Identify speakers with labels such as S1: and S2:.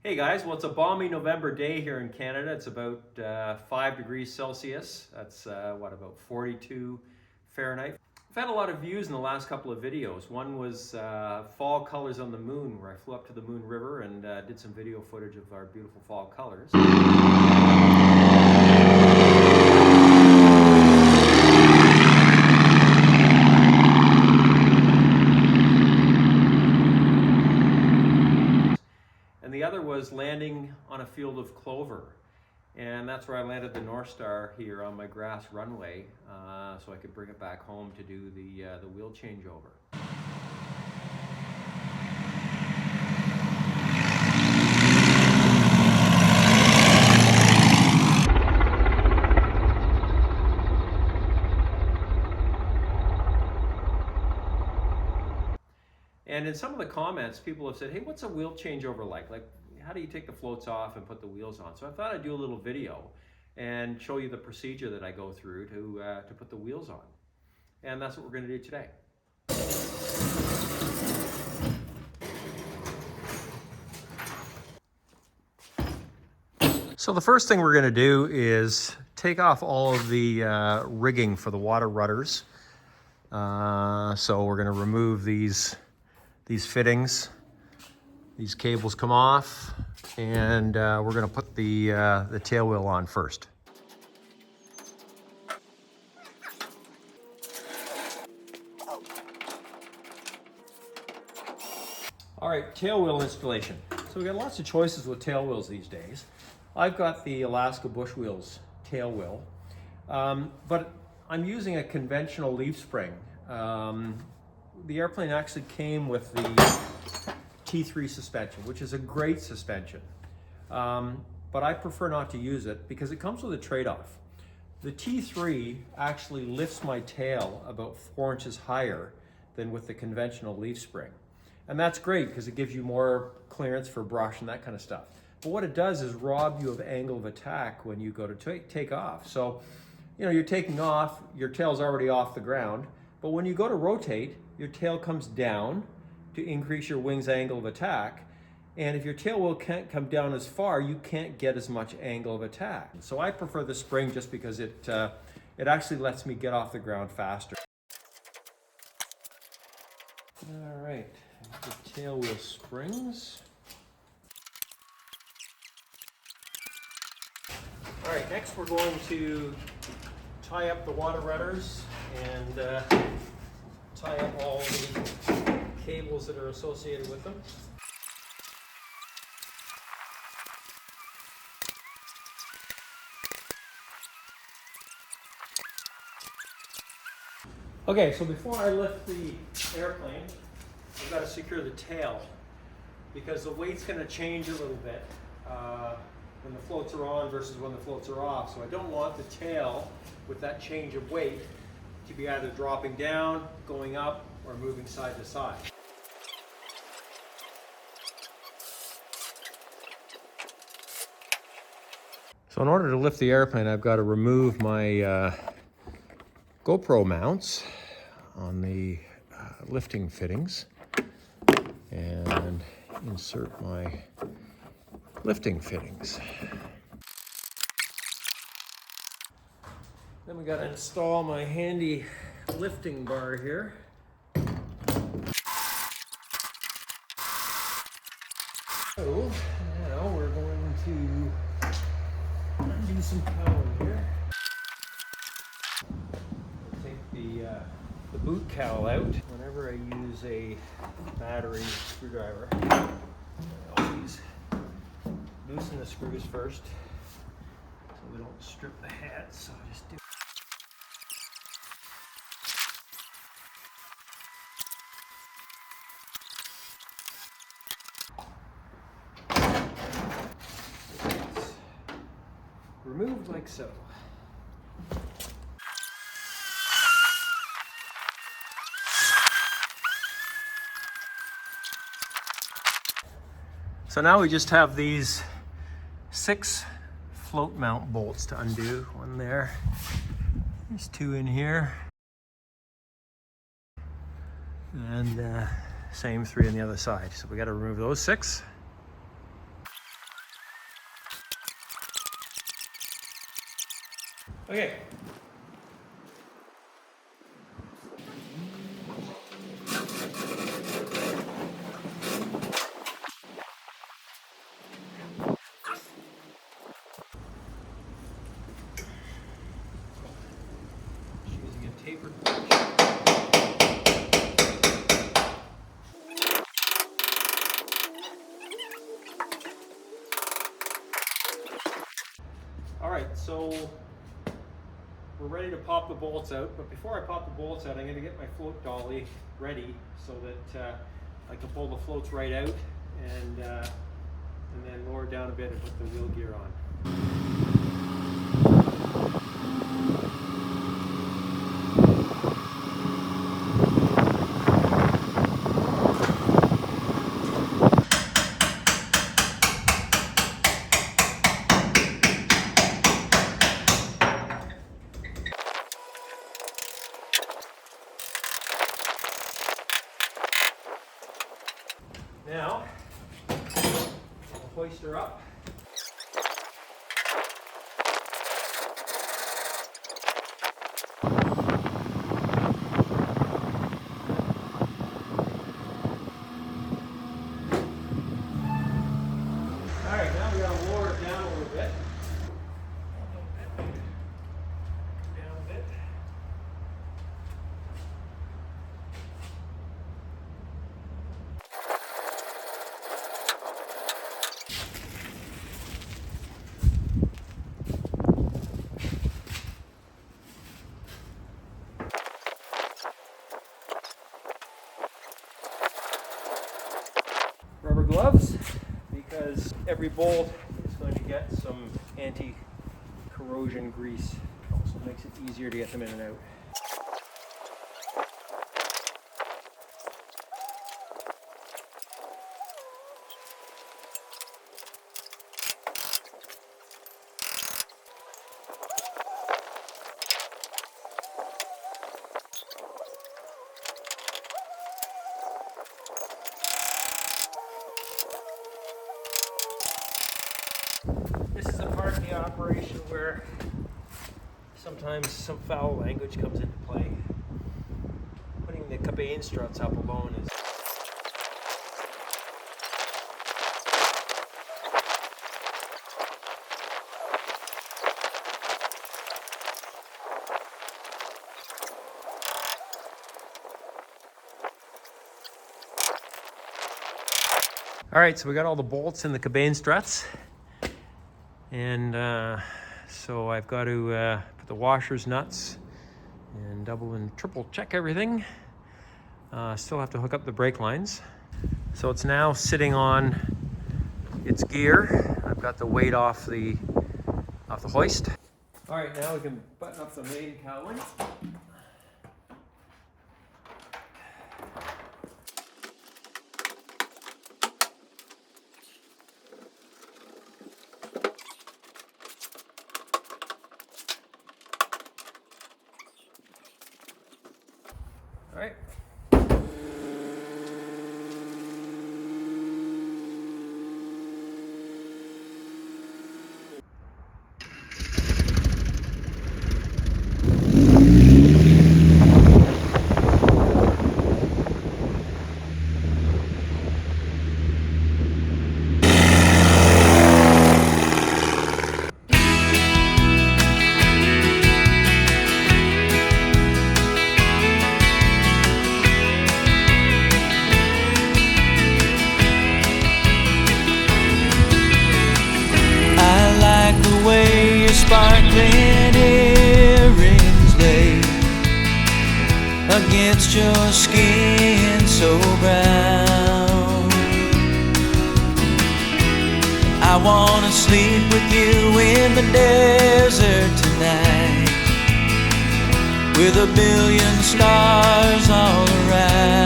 S1: Hey guys, well it's a balmy November day here in Canada. It's about 5 degrees Celsius. That's about 42 Fahrenheit. I've had a lot of views in the last couple of videos. One was fall colors on the moon, where I flew up to the Moon River and did some video footage of our beautiful fall colors. And the other was landing on a field of clover. And that's where I landed the North Star here on my grass runway, so I could bring it back home to do the wheel changeover. And in some of the comments, people have said, hey, what's a wheel changeover like? Like, how do you take the floats off and put the wheels on? So I thought I'd do a little video and show you the procedure that I go through to put the wheels on. And that's what we're gonna do today. So the first thing we're gonna do is take off all of the rigging for the water rudders. So we're gonna remove these fittings. These cables come off, and we're gonna put the tail wheel on first. All right, tail wheel installation. So we've got lots of choices with tail wheels these days. I've got the Alaska Bush Wheels tail wheel, but I'm using a conventional leaf spring. The airplane actually came with the T3 suspension, which is a great suspension, but I prefer not to use it because it comes with a trade-off. The T3 actually lifts my tail about 4 inches higher than with the conventional leaf spring. And that's great because it gives you more clearance for brush and that kind of stuff. But what it does is rob you of angle of attack when you go to take off. So, you know, you're taking off, your tail's already off the ground, but when you go to rotate, your tail comes down to increase your wing's angle of attack. And if your tail wheel can't come down as far, you can't get as much angle of attack. So I prefer the spring just because it actually lets me get off the ground faster. All right, the tail wheel springs. All right, next we're going to tie up the water rudders and tie up all the cables that are associated with them. Okay, so before I lift the airplane, I've got to secure the tail because the weight's going to change a little bit when the floats are on versus when the floats are off. So I don't want the tail with that change of weight to be either dropping down, going up, or moving side to side. So in order to lift the airplane, I've got to remove my GoPro mounts on the lifting fittings and insert my lifting fittings. Then we got to install my handy lifting bar here. So now we're going to undo some power here. Take the boot cowl out. Whenever I use a battery screwdriver, I always loosen the screws first so we don't strip the head. So I just do. Removed like so. So now we just have these 6 float mount bolts to undo. One there, there's 2 in here, and same 3 on the other side. So we got to remove those 6. Okay. Using a tapered punch. All right, so we're ready to pop the bolts out, but before I pop the bolts out, I'm going to get my float dolly ready so that I can pull the floats right out and then lower down a bit and put the wheel gear on. Now, I'll hoist her up. All right, now we gotta lower it down a little bit. Down a bit. Rubber gloves, because every bolt is going to get some anti-corrosion grease. Also makes it easier to get them in and out. This is a part of the operation where sometimes some foul language comes into play. Putting the cabane struts up alone is all right, so we got all the bolts in the cabane struts. And so I've got to put the washers, nuts, and double and triple check everything. Still have to hook up the brake lines. So it's now sitting on its gear. I've got the weight off the hoist. All right, now we can button up the main cowling. All right.
S2: Sparkling earrings lay against your skin so brown. I wanna sleep with you in the desert tonight, with a billion stars all around.